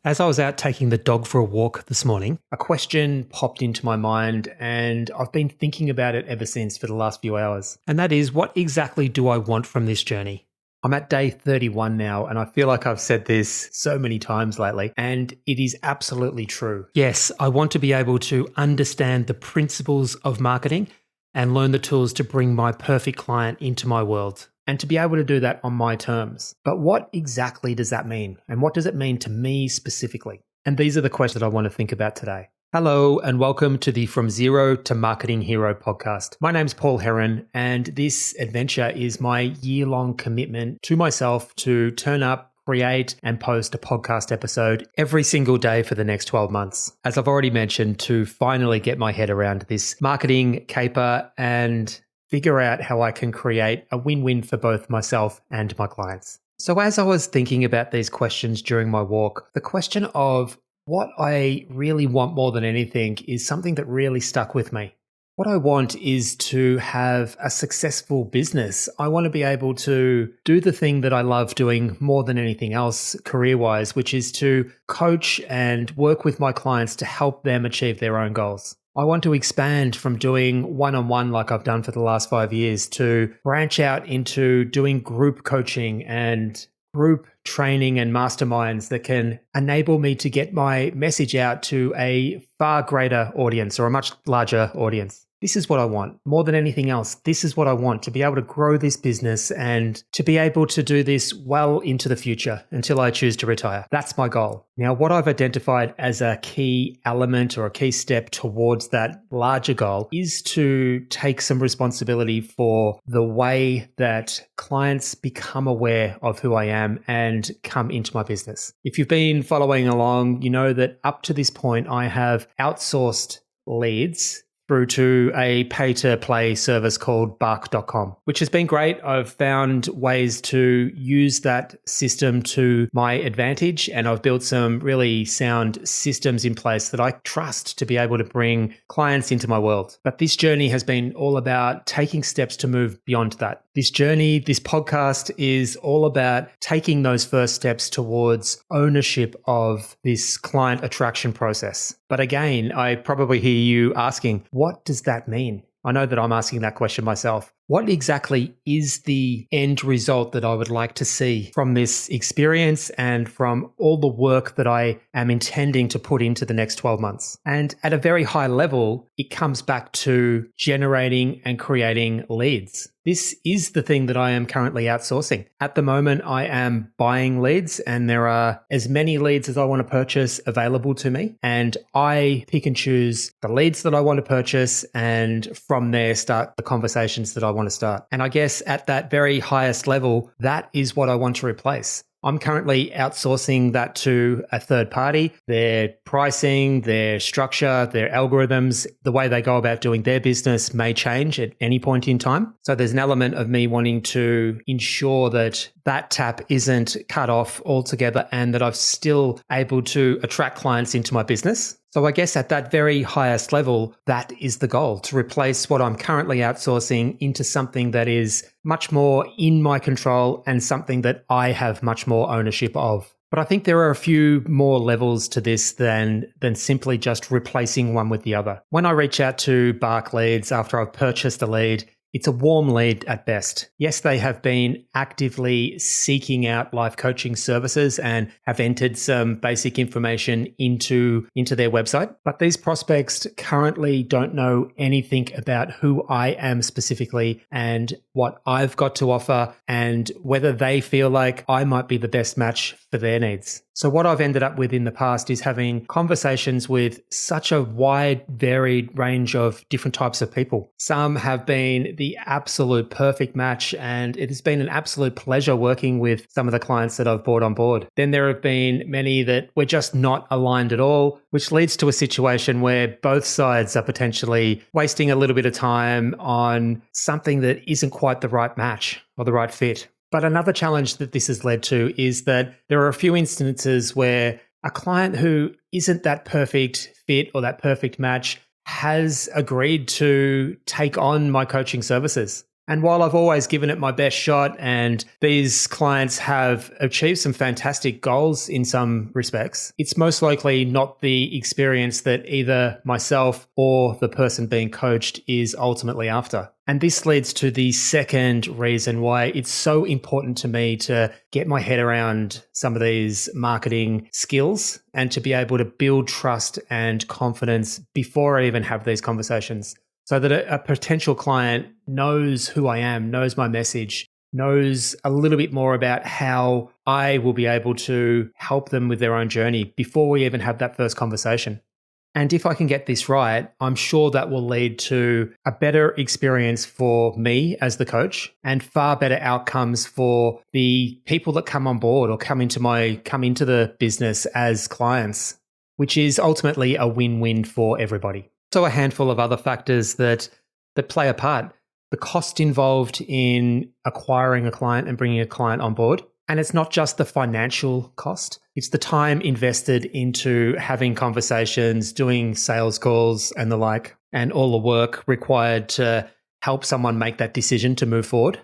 As I was out taking the dog for a walk this morning, a question popped into my mind and I've been thinking about it ever since for the last few hours. And that is, what exactly do I want from this journey? I'm at day 31 now, and I feel like I've said this so many times lately, and it is absolutely true. Yes, I want to be able to understand the principles of marketing and learn the tools to bring my perfect client into my world, and to be able to do that on my terms. But what exactly does that mean? And what does it mean to me specifically? And these are the questions that I want to think about today. Hello, and welcome to the From Zero to Marketing Hero podcast. My name's Paul Heron, and this adventure is my year-long commitment to myself to turn up, create and post a podcast episode every single day for the next 12 months. As I've already mentioned, to finally get my head around this marketing caper and figure out how I can create a win-win for both myself and my clients. So as I was thinking about these questions during my walk, the question of what I really want more than anything is something that really stuck with me. What I want is to have a successful business. I want to be able to do the thing that I love doing more than anything else career-wise, which is to coach and work with my clients to help them achieve their own goals. I want to expand from doing one-on-one like I've done for the last 5 years to branch out into doing group coaching and group training and masterminds that can enable me to get my message out to a far greater audience or a much larger audience. This is what I want. More than anything else, this is what I want, to be able to grow this business and to be able to do this well into the future until I choose to retire. That's my goal. Now, what I've identified as a key element or a key step towards that larger goal is to take some responsibility for the way that clients become aware of who I am and come into my business. If you've been following along, you know that up to this point, I have outsourced leads through to a pay-to-play service called bark.com, which has been great. I've found ways to use that system to my advantage, and I've built some really sound systems in place that I trust to be able to bring clients into my world. But this journey has been all about taking steps to move beyond that. This journey, this podcast is all about taking those first steps towards ownership of this client attraction process. But again, I probably hear you asking, what does that mean? I know that I'm asking that question myself. What exactly is the end result that I would like to see from this experience and from all the work that I am intending to put into the next 12 months? And at a very high level, it comes back to generating and creating leads. This is the thing that I am currently outsourcing. At the moment, I am buying leads, and there are as many leads as I want to purchase available to me. And I pick and choose the leads that I want to purchase, and from there start the conversations that I want to start. And I guess at that very highest level, that is what I want to replace. I'm currently outsourcing that to a third party. Their pricing, their structure, their algorithms, the way they go about doing their business may change at any point in time. So there's an element of me wanting to ensure that that tap isn't cut off altogether and that I'm still able to attract clients into my business. So I guess at that very highest level, that is the goal, to replace what I'm currently outsourcing into something that is much more in my control and something that I have much more ownership of. But I think there are a few more levels to this than simply just replacing one with the other. When I reach out to Bark leads after I've purchased a lead, it's a warm lead at best. Yes, they have been actively seeking out life coaching services and have entered some basic information into their website. But these prospects currently don't know anything about who I am specifically and what I've got to offer and whether they feel like I might be the best match for their needs. So what I've ended up with in the past is having conversations with such a wide, varied range of different types of people. Some have been the absolute perfect match, and it has been an absolute pleasure working with some of the clients that I've brought on board. Then there have been many that we're just not aligned at all, which leads to a situation where both sides are potentially wasting a little bit of time on something that isn't quite the right match or the right fit. But another challenge that this has led to is that there are a few instances where a client who isn't that perfect fit or that perfect match has agreed to take on my coaching services. And while I've always given it my best shot and these clients have achieved some fantastic goals in some respects, it's most likely not the experience that either myself or the person being coached is ultimately after. And this leads to the second reason why it's so important to me to get my head around some of these marketing skills and to be able to build trust and confidence before I even have these conversations, so that a potential client knows who I am, knows my message, knows a little bit more about how I will be able to help them with their own journey before we even have that first conversation. And if I can get this right, I'm sure that will lead to a better experience for me as the coach and far better outcomes for the people that come on board or come into the business as clients, which is ultimately a win-win for everybody. So a handful of other factors that play a part. The cost involved in acquiring a client and bringing a client on board. And it's not just the financial cost. It's the time invested into having conversations, doing sales calls and the like, and all the work required to help someone make that decision to move forward.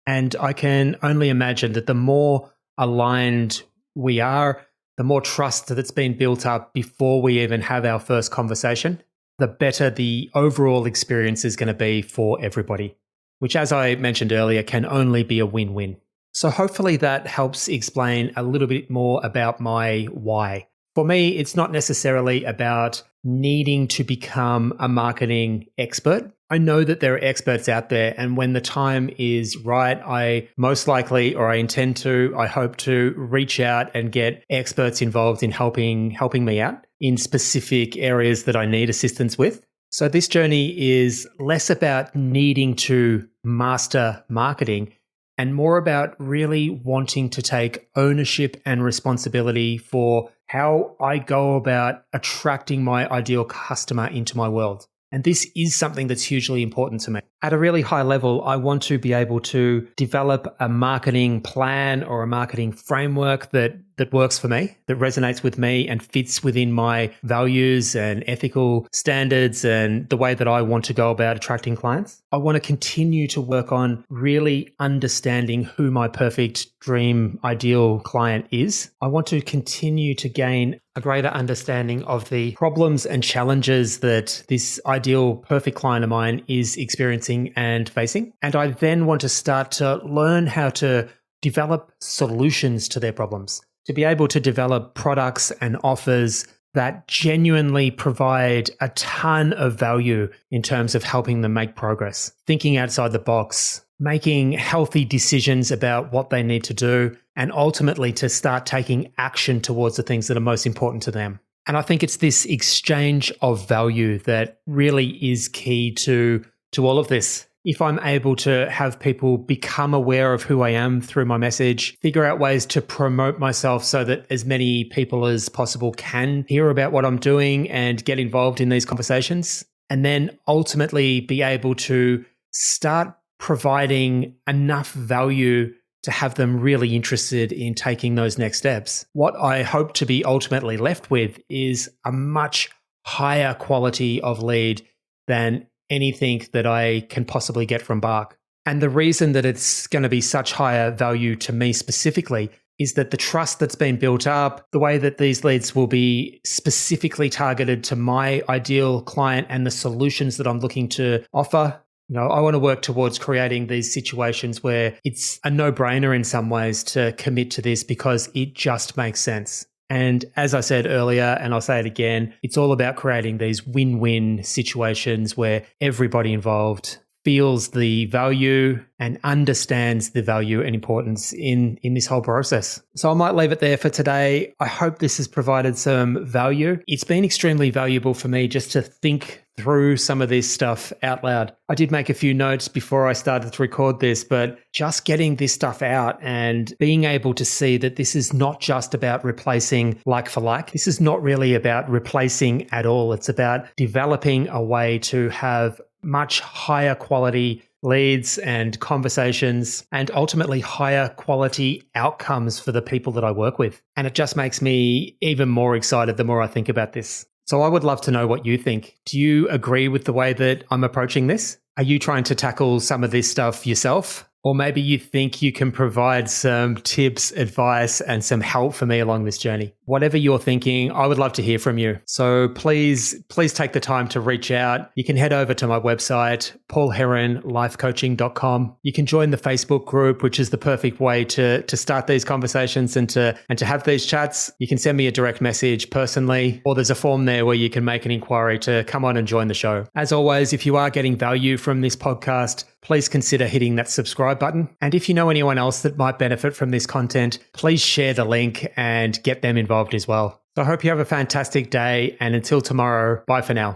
And I can only imagine that the more aligned we are, the more trust that's been built up before we even have our first conversation, the better the overall experience is going to be for everybody, which, as I mentioned earlier, can only be a win-win. So hopefully that helps explain a little bit more about my why. For me, it's not necessarily about needing to become a marketing expert. I know that there are experts out there, and when the time is right, I most likely, or I intend to, I hope to reach out and get experts involved in helping me out in specific areas that I need assistance with. So this journey is less about needing to master marketing and more about really wanting to take ownership and responsibility for how I go about attracting my ideal customer into my world. And this is something that's hugely important to me. At a really high level, I want to be able to develop a marketing plan or a marketing framework that works for me, that resonates with me and fits within my values and ethical standards and the way that I want to go about attracting clients. I want to continue to work on really understanding who my perfect dream ideal client is. I want to continue to gain a greater understanding of the problems and challenges that this ideal perfect client of mine is experiencing and facing. And I then want to start to learn how to develop solutions to their problems, to be able to develop products and offers that genuinely provide a ton of value in terms of helping them make progress, thinking outside the box, making healthy decisions about what they need to do, and ultimately to start taking action towards the things that are most important to them. And I think it's this exchange of value that really is key to all of this. If I'm able to have people become aware of who I am through my message, figure out ways to promote myself so that as many people as possible can hear about what I'm doing and get involved in these conversations, and then ultimately be able to start providing enough value to have them really interested in taking those next steps. What I hope to be ultimately left with is a much higher quality of lead than anything that I can possibly get from Bark. And the reason that it's going to be such higher value to me specifically is that the trust that's been built up, the way that these leads will be specifically targeted to my ideal client and the solutions that I'm looking to offer. You know, I want to work towards creating these situations where it's a no-brainer in some ways to commit to this because it just makes sense. And as I said earlier, and I'll say it again, it's all about creating these win-win situations where everybody involved feels the value and understands the value and importance in this whole process. So I might leave it there for today. I hope this has provided some value. It's been extremely valuable for me just to think through some of this stuff out loud. I did make a few notes before I started to record this, but just getting this stuff out and being able to see that this is not just about replacing like for like. This is not really about replacing at all. It's about developing a way to have much higher quality leads and conversations and ultimately higher quality outcomes for the people that I work with. And it just makes me even more excited the more I think about this. So I would love to know what you think. Do you agree with the way that I'm approaching this? Are you trying to tackle some of this stuff yourself? Or maybe you think you can provide some tips, advice, and some help for me along this journey. Whatever you're thinking, I would love to hear from you. So please take the time to reach out. You can head over to my website, paulheronlifecoaching.com. You can join the Facebook group, which is the perfect way to start these conversations and to have these chats. You can send me a direct message personally, or there's a form there where you can make an inquiry to come on and join the show. As always, if you are getting value from this podcast, please consider hitting that subscribe button. And if you know anyone else that might benefit from this content, please share the link and get them involved as well. So I hope you have a fantastic day. And until tomorrow, bye for now.